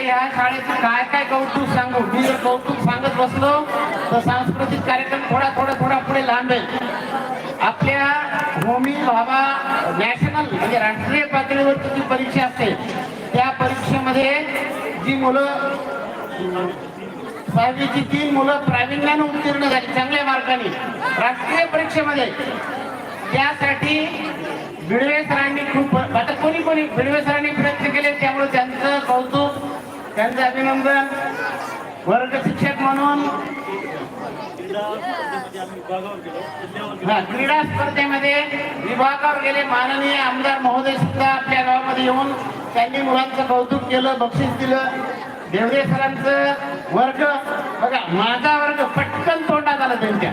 ह्या शाळेचं काय काय कौतुक सांगू. मी जर कौतुक सांगत बसलो तर सांस्कृतिक कार्यक्रम थोडा पुढे लांबेल. आपल्या होमी भाभा नॅशनल म्हणजे राष्ट्रीय पातळीवरची जी परीक्षा असते त्या परीक्षेमध्ये जी मुलं 6वीची 3 मुलं प्रावीण्याने उत्तीर्ण झाली चांगल्या मार्काने राष्ट्रीय परीक्षेमध्ये, त्यासाठी भिडवे सरांनी खूप आता कोणी भिडवे सरांनी प्रयत्न केले, त्यामुळे त्यांचं कौतुक, त्यांचं अभिनंदन. वर्ग शिक्षक म्हणून क्रीडा स्पर्धेमध्ये विभागावर गेले माननीय आमदार महोदय सुद्धा आपल्या गावामध्ये येऊन त्यांनी मुलांचं कौतुक केलं, बक्षीस दिलं. देवरे सरांचं वर्ग बघा, माझा वर्ग पटकन तोंडात आला त्यांच्या.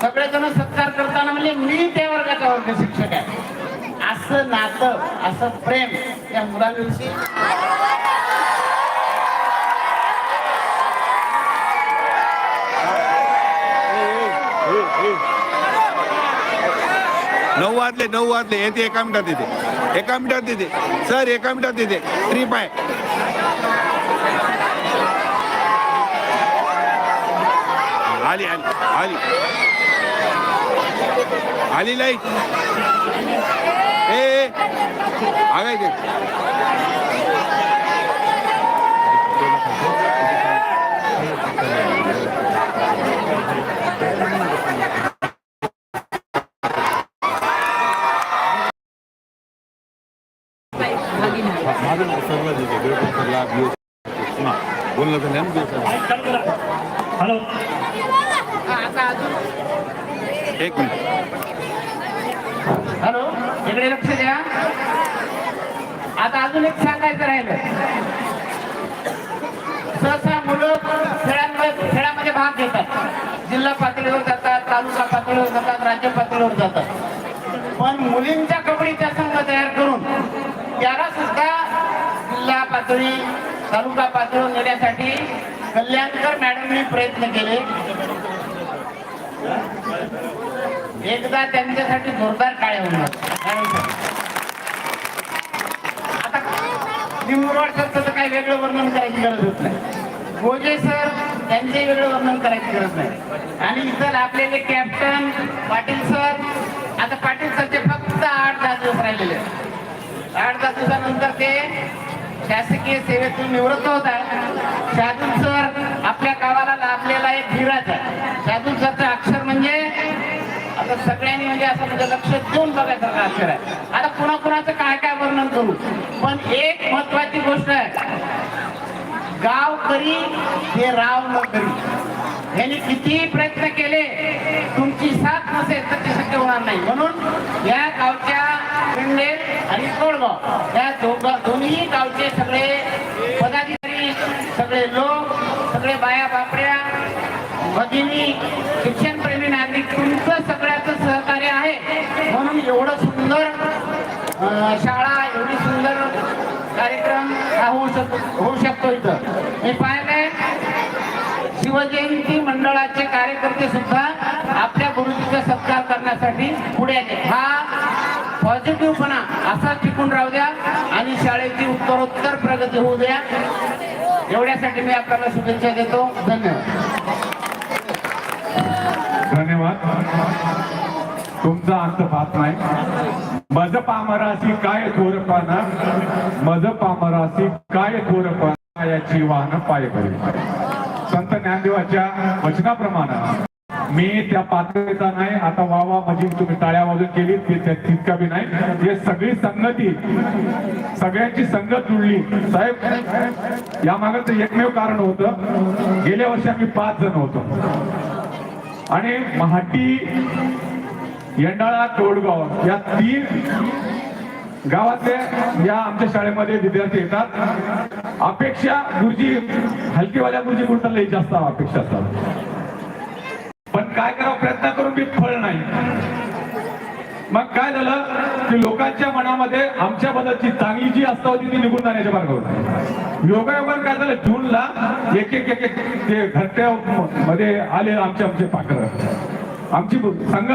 सगळेजण सत्कार करताना म्हणजे मी त्या वर्गाचा वर्ग शिक्षक आहे. असं नातं, असं प्रेम या मुलांविषयी नऊ वाजले येते. एका मिनिटात येते सर, एका मिनिटात येते. ट्रिप आहे. आली लाईट. आगायचे बोललं तर हॅलो, एक मिनिट. हॅलो, इकडे लक्ष द्या. आता अजून एक सांगायचं राहिलं. सहसा मुलं खेळामध्ये भाग घेतात, जिल्हा पातळीवर जातात, तालुका पातळीवर जातात, राज्य पातळीवर जातात. पण मुलींच्या कबड्डीचा संघ तयार करून त्याला सुद्धा जिल्हा पातळी, तालुका पातळीवर नेण्यासाठी कल्याणकर मॅडमनी प्रयत्न केले. एकदा त्यांच्यासाठी जोरदार टाळ्या होणार. आता निंबुरवाड सरचं काही वेगळं वर्णन करायची गरज होत नाही, गोजे सर त्यांचे वेगळं वर्णन करायची गरज नाही. आणि इतर आपलेले कॅप्टन पाटील सर, आता पाटील सरचे फक्त 8-10 दिवस राहिलेले. 8-10 दिवसानंतर ते शासकीय सेवेतून निवृत्त होतात. शादूल सर आपल्या गावाला लाभलेला एक धीराज आहे. शादूल सरचं अक्षर म्हणजे आता सगळ्यांनी म्हणजे असं म्हणजे लक्ष देऊन बघायसारखं अक्षर आहे. आता कुणाकुणाचं काय काय वर्णन करू, पण एक महत्वाची गोष्ट आहे, गाव करी हे राव न करी. यांनी कितीही प्रयत्न केले, तुमची साथ नसेल तर ते शक्य होणार नाही. म्हणून या गावच्या पिंडेर आणि तोडगाव या दोन्ही गावचे सगळे पदाधिकारी, सगळे लोक, सगळे बाया बापड्या, भगिनी, शिक्षणप्रेमी नागरिक, तुमचं सगळ्याचं सहकार्य आहे. म्हणून एवढं सुंदर शाळा, एवढी सुंदर कार्यक्रम होऊ शकतो. इथं मी पाहिलंय शिवजयंती मंडळाचे कार्यकर्ते सुद्धा आपल्या गुरुजीचा सत्कार करण्यासाठी पुढे आले. हा पॉझिटिव्हपणा असा टिकून राहू द्या आणि शाळेची उत्तरोत्तर प्रगती होऊ द्या. एवढ्यासाठी मी आपल्याला शुभेच्छा देतो. धन्यवाद. तुमचा अंत पाहत नाही. मज पामरासी काय थोरपणा, मज पामरासी काय थोरपणा, याची वाहन पाय करेल. संत ज्ञानदेवाच्या वचनाप्रमाणे मी त्या पात्रता नाही. आता वावा म्हणजे तुम्ही टाळ्या वाजून केली तितका बी नाही. हे सगळी संगती, सगळ्यांची संगत जुळली. साहेब, या मागचं एकमेव कारण होतं, गेल्या वर्षी आम्ही 5 जण होतो आणि महाटी, येंडाळा, तोडगाव या 3 गावातले या आमच्या शाळेमध्ये विद्यार्थी येतात. अपेक्षा गुरुजी, हलकीवाल्या गुरुजी कुठं लई जास्त अपेक्षा असतात, पण काय करावं प्रयत्न करून बी फळ नाही. मग काय झालं की लोकांच्या मनामध्ये आमच्या बद्दलची चांगली जी आस्था होती ती निघून जाण्याच्या मार्ग होता. योगायोगाने काय झालं, जूनला एक ते घरट्या मध्ये आले आमचे पाखरं. आमची संघ